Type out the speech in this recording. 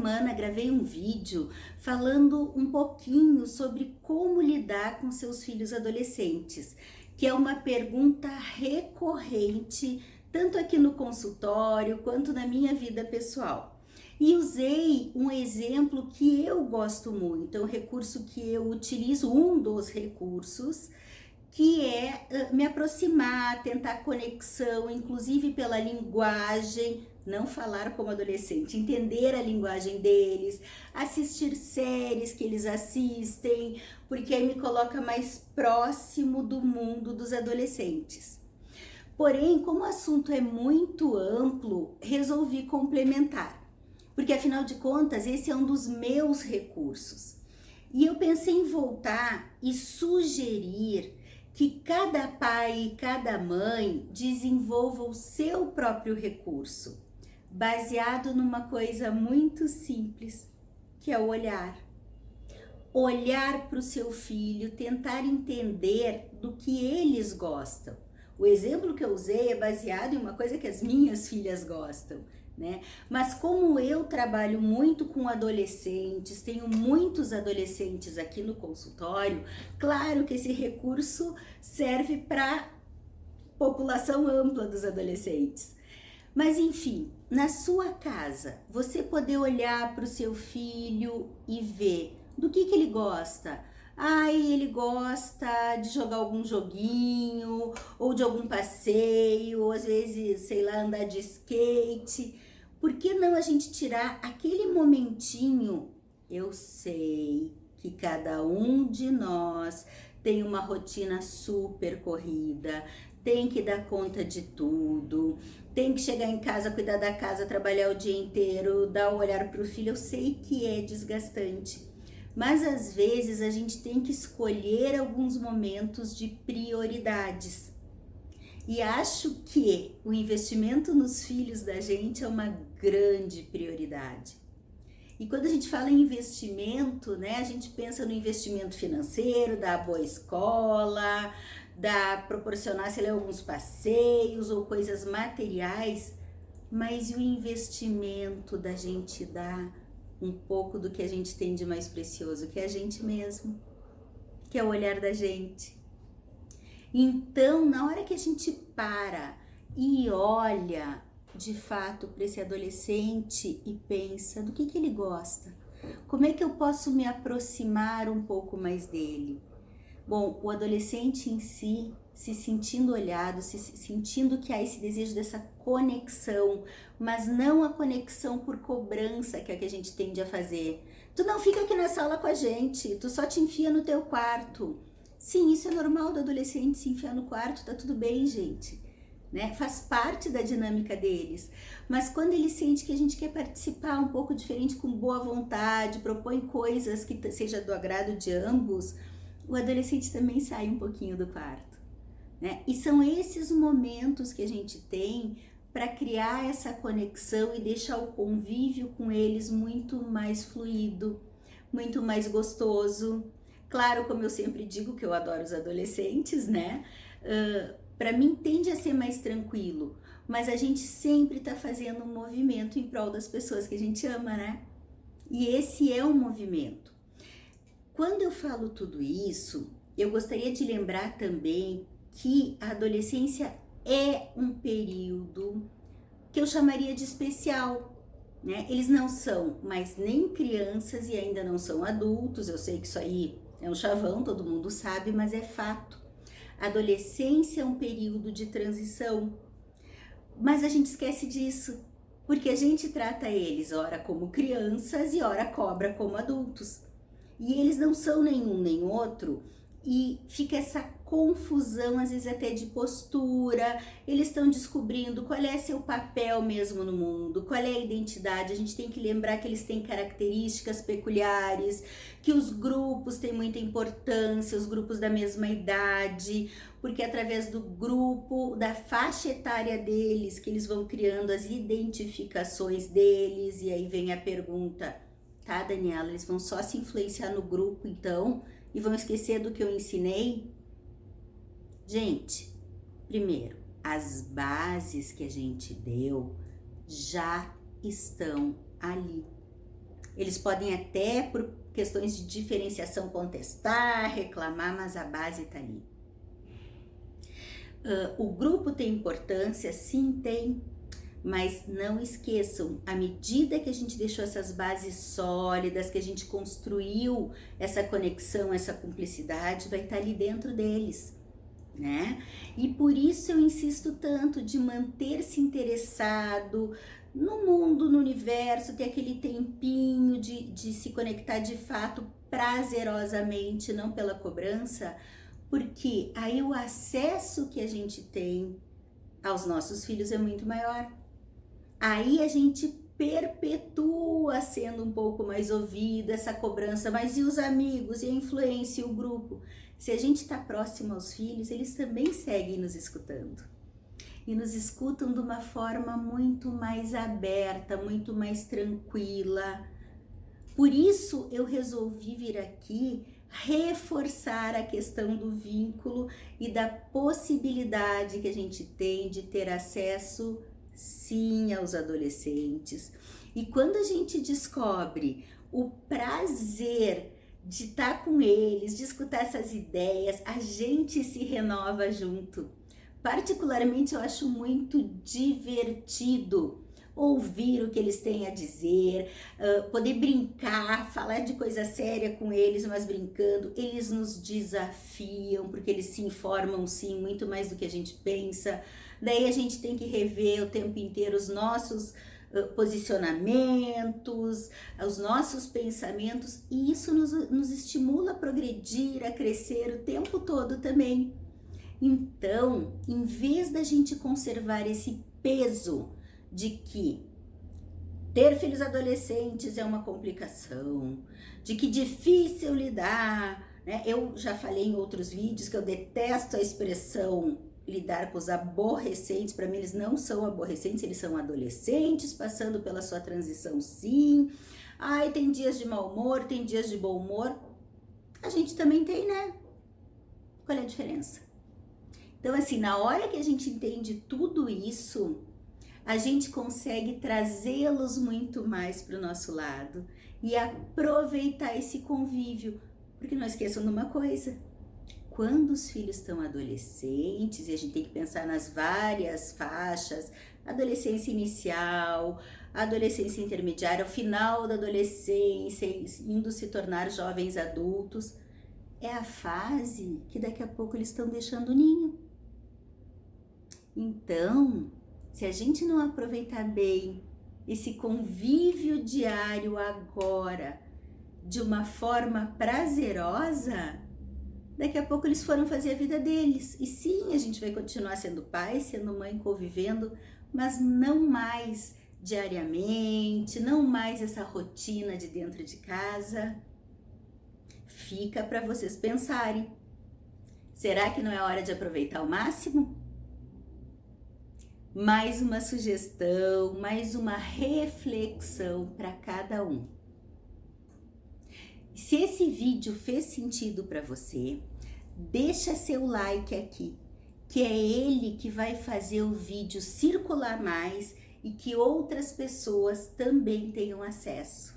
semana gravei um vídeo falando um pouquinho sobre como lidar com seus filhos adolescentes, que é uma pergunta recorrente, tanto aqui no consultório quanto na minha vida pessoal. E usei um exemplo que eu gosto muito, é um recurso que eu utilizo, um dos recursos, que é me aproximar, tentar conexão, inclusive pela linguagem, não falar como adolescente, entender a linguagem deles, assistir séries que eles assistem, porque aí me coloca mais próximo do mundo dos adolescentes. Porém, como o assunto é muito amplo, resolvi complementar, porque afinal de contas esse é um dos meus recursos. E eu pensei em voltar e sugerir que cada pai e cada mãe desenvolva o seu próprio recurso, baseado numa coisa muito simples, que é o olhar. Olhar para o seu filho, tentar entender do que eles gostam. O exemplo que eu usei é baseado em uma coisa que as minhas filhas gostam, né? Mas como eu trabalho muito com adolescentes, tenho muitos adolescentes aqui no consultório, claro que esse recurso serve para população ampla dos adolescentes. Mas enfim, na sua casa, você poder olhar para o seu filho e ver do que ele gosta. Ele gosta de jogar algum joguinho, ou de algum passeio, ou às vezes, sei lá, andar de skate. Por que não a gente tirar aquele momentinho? Eu sei que cada um de nós tem uma rotina super corrida, tem que dar conta de tudo, tem que chegar em casa, cuidar da casa, trabalhar o dia inteiro, dar um olhar para o filho. Eu sei que é desgastante, mas às vezes a gente tem que escolher alguns momentos de prioridades. E acho que o investimento nos filhos da gente é uma grande prioridade. E quando a gente fala em investimento, né, a gente pensa no investimento financeiro, da boa escola, da proporcionar, sei lá, alguns passeios ou coisas materiais, mas e o investimento da gente dar um pouco do que a gente tem de mais precioso, que é a gente mesmo, que é o olhar da gente. Então, na hora que a gente para e olha de fato para esse adolescente e pensa do que ele gosta, como é que eu posso me aproximar um pouco mais dele? Bom, o adolescente em si, se sentindo olhado, se sentindo que há esse desejo dessa conexão, mas não a conexão por cobrança, que é a que a gente tende a fazer. Tu não fica aqui na sala com a gente, tu só te enfia no teu quarto. Sim, isso é normal do adolescente se enfiar no quarto, tá tudo bem, gente, né? Faz parte da dinâmica deles. Mas quando ele sente que a gente quer participar um pouco diferente, com boa vontade, propõe coisas que seja do agrado de ambos, o adolescente também sai um pouquinho do quarto, né? E são esses momentos que a gente tem para criar essa conexão e deixar o convívio com eles muito mais fluido, muito mais gostoso. Claro, como eu sempre digo, que eu adoro os adolescentes, né? Para mim tende a ser mais tranquilo, mas a gente sempre está fazendo um movimento em prol das pessoas que a gente ama, né? E esse é um movimento. Quando eu falo tudo isso, eu gostaria de lembrar também que a adolescência é um período que eu chamaria de especial, né? Eles não são mais nem crianças e ainda não são adultos. Eu sei que isso aí é um chavão, todo mundo sabe, mas é fato. A adolescência é um período de transição, mas a gente esquece disso, porque a gente trata eles ora como crianças e ora cobra como adultos. E eles não são nenhum nem outro, e fica essa confusão, às vezes até de postura. Eles estão descobrindo qual é seu papel mesmo no mundo, qual é a identidade. A gente tem que lembrar que eles têm características peculiares, que os grupos têm muita importância, os grupos da mesma idade, porque é através do grupo, da faixa etária deles, que eles vão criando as identificações deles. E aí vem a pergunta: tá, Daniela, eles vão só se influenciar no grupo então e vão esquecer do que eu ensinei? Gente, primeiro, as bases que a gente deu já estão ali. Eles podem até, por questões de diferenciação, contestar, reclamar, mas a base está ali. O grupo tem importância? Sim, tem. Mas não esqueçam, à medida que a gente deixou essas bases sólidas, que a gente construiu essa conexão, essa cumplicidade, vai estar ali dentro deles, né? E por isso eu insisto tanto de manter-se interessado no mundo, no universo, ter aquele tempinho de se conectar de fato prazerosamente, não pela cobrança, porque aí o acesso que a gente tem aos nossos filhos é muito maior. Aí a gente perpetua sendo um pouco mais ouvido, essa cobrança, mas e os amigos, e a influência, e o grupo? Se a gente está próximo aos filhos, eles também seguem nos escutando. E nos escutam de uma forma muito mais aberta, muito mais tranquila. Por isso eu resolvi vir aqui reforçar a questão do vínculo e da possibilidade que a gente tem de ter acesso, sim, aos adolescentes. E quando a gente descobre o prazer de estar com eles, de escutar essas ideias, a gente se renova junto. Particularmente eu acho muito divertido ouvir o que eles têm a dizer, poder brincar, falar de coisa séria com eles, mas brincando. Eles nos desafiam, porque eles se informam sim, muito mais do que a gente pensa. Daí a gente tem que rever o tempo inteiro os nossos posicionamentos, os nossos pensamentos, e isso nos estimula a progredir, a crescer o tempo todo também. Então, em vez da gente conservar esse peso de que ter filhos adolescentes é uma complicação, de que difícil lidar, né? Eu já falei em outros vídeos que eu detesto a expressão lidar com os aborrecentes. Para mim eles não são aborrecentes, eles são adolescentes passando pela sua transição, sim. Ai, tem dias de mau humor, tem dias de bom humor. A gente também tem, né? Qual é a diferença? Então, assim, na hora que a gente entende tudo isso, a gente consegue trazê-los muito mais para o nosso lado e aproveitar esse convívio. Porque não esqueçam de uma coisa: quando os filhos estão adolescentes, e a gente tem que pensar nas várias faixas, adolescência inicial, adolescência intermediária, o final da adolescência, indo se tornar jovens adultos, é a fase que daqui a pouco eles estão deixando o ninho. Então, se a gente não aproveitar bem esse convívio diário agora, de uma forma prazerosa, daqui a pouco eles foram fazer a vida deles. E sim, a gente vai continuar sendo pai, sendo mãe, convivendo, mas não mais diariamente, não mais essa rotina de dentro de casa. Fica para vocês pensarem. Será que não é hora de aproveitar ao máximo? Mais uma sugestão, mais uma reflexão para cada um. Se esse vídeo fez sentido para você, deixa seu like aqui, que é ele que vai fazer o vídeo circular mais e que outras pessoas também tenham acesso.